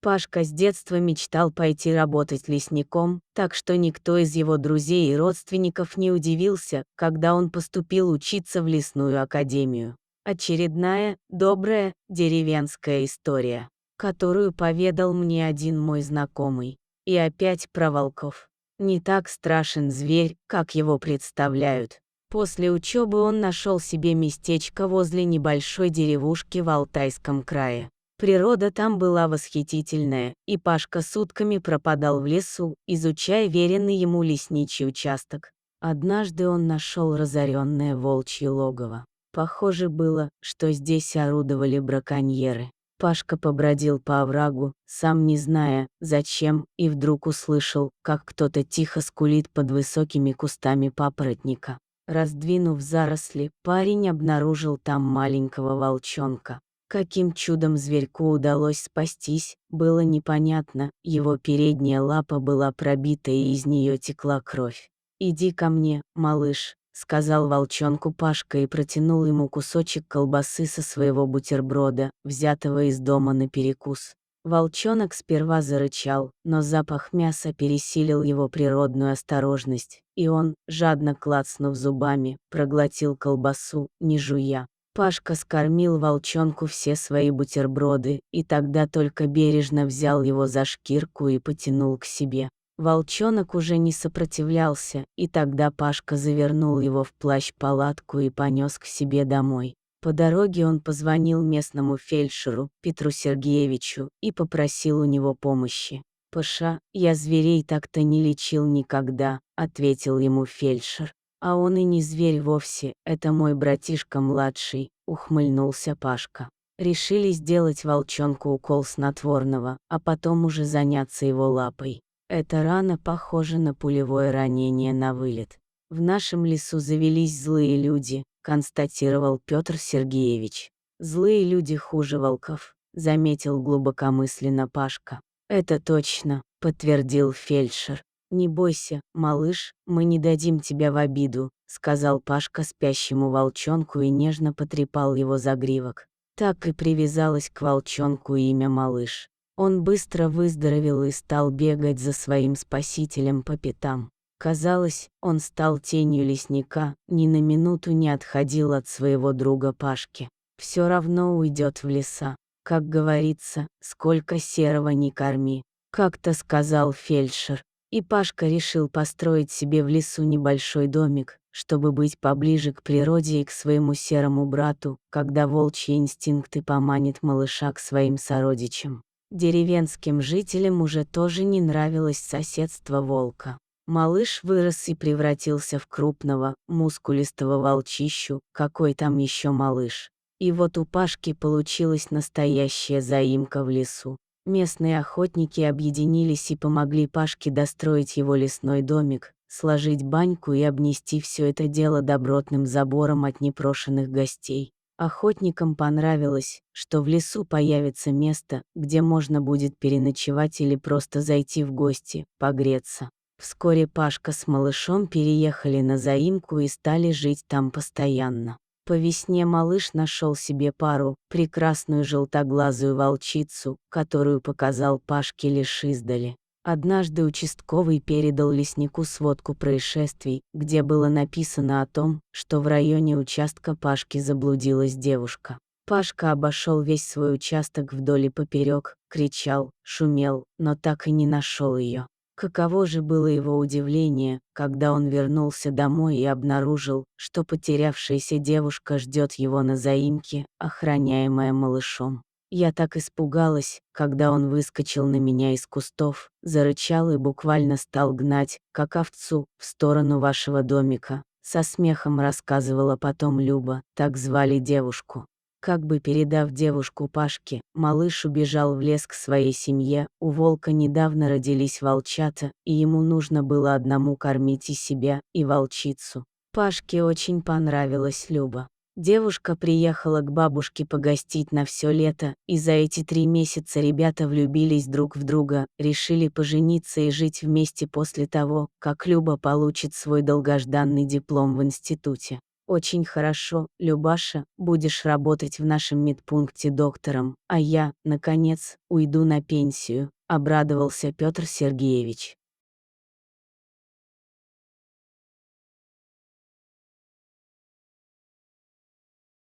Пашка с детства мечтал пойти работать лесником, так что никто из его друзей и родственников не удивился, когда он поступил учиться в лесную академию. Очередная, добрая, деревенская история, которую поведал мне один мой знакомый. И опять про волков. Не так страшен зверь, как его представляют. После учебы он нашел себе местечко возле небольшой деревушки в Алтайском крае. Природа там была восхитительная, и Пашка сутками пропадал в лесу, изучая веренный ему лесничий участок. Однажды он нашел разоренное волчье логово. Похоже было, что здесь орудовали браконьеры. Пашка побродил по оврагу, сам не зная, зачем, и вдруг услышал, как кто-то тихо скулит под высокими кустами папоротника. Раздвинув заросли, парень обнаружил там маленького волчонка. Каким чудом зверьку удалось спастись, было непонятно, его передняя лапа была пробита и из нее текла кровь. «Иди ко мне, малыш», — сказал волчонку Пашка и протянул ему кусочек колбасы со своего бутерброда, взятого из дома на перекус. Волчонок сперва зарычал, но запах мяса пересилил его природную осторожность, и он, жадно клацнув зубами, проглотил колбасу, не жуя. Пашка скормил волчонку все свои бутерброды, и тогда только бережно взял его за шкирку и потянул к себе. Волчонок уже не сопротивлялся, и тогда Пашка завернул его в плащ-палатку и понес к себе домой. По дороге он позвонил местному фельдшеру, Петру Сергеевичу, и попросил у него помощи. «Паша, я зверей так-то не лечил никогда», — ответил ему фельдшер. «А он и не зверь вовсе, это мой братишка младший», — ухмыльнулся Пашка. Решили сделать волчонку укол снотворного, а потом уже заняться его лапой. Эта рана похожа на пулевое ранение на вылет. «В нашем лесу завелись злые люди», — констатировал Петр Сергеевич. «Злые люди хуже волков», — заметил глубокомысленно Пашка. «Это точно», — подтвердил фельдшер. «Не бойся, малыш, мы не дадим тебя в обиду», — сказал Пашка спящему волчонку и нежно потрепал его загривок. Так и привязалось к волчонку имя малыш. Он быстро выздоровел и стал бегать за своим спасителем по пятам. Казалось, он стал тенью лесника, ни на минуту не отходил от своего друга Пашки. Все равно уйдет в леса. Как говорится, сколько серого не корми. Как-то сказал фельдшер. И Пашка решил построить себе в лесу небольшой домик, чтобы быть поближе к природе и к своему серому брату, когда волчьи инстинкты поманит малыша к своим сородичам. Деревенским жителям уже тоже не нравилось соседство волка. Малыш вырос и превратился в крупного, мускулистого волчищу, какой там еще малыш. И вот у Пашки получилась настоящая заимка в лесу. Местные охотники объединились и помогли Пашке достроить его лесной домик, сложить баньку и обнести все это дело добротным забором от непрошенных гостей. Охотникам понравилось, что в лесу появится место, где можно будет переночевать или просто зайти в гости, погреться. Вскоре Пашка с малышом переехали на заимку и стали жить там постоянно. По весне малыш нашел себе пару, прекрасную желтоглазую волчицу, которую показал Пашке лишь издали. Однажды участковый передал леснику сводку происшествий, где было написано о том, что в районе участка Пашки заблудилась девушка. Пашка обошел весь свой участок вдоль и поперек, кричал, шумел, но так и не нашел ее. Каково же было его удивление, когда он вернулся домой и обнаружил, что потерявшаяся девушка ждет его на заимке, охраняемая малышом. Я так испугалась, когда он выскочил на меня из кустов, зарычал и буквально стал гнать, как овцу, в сторону вашего домика. Со смехом рассказывала потом Люба, так звали девушку. Как бы передав девушку Пашке, малыш убежал в лес к своей семье, у волка недавно родились волчата, и ему нужно было одному кормить и себя, и волчицу. Пашке очень понравилась Люба. Девушка приехала к бабушке погостить на все лето, и за эти 3 месяца ребята влюбились друг в друга, решили пожениться и жить вместе после того, как Люба получит свой долгожданный диплом в институте. Очень хорошо, Любаша, будешь работать в нашем медпункте доктором, а я, наконец, уйду на пенсию, обрадовался Петр Сергеевич.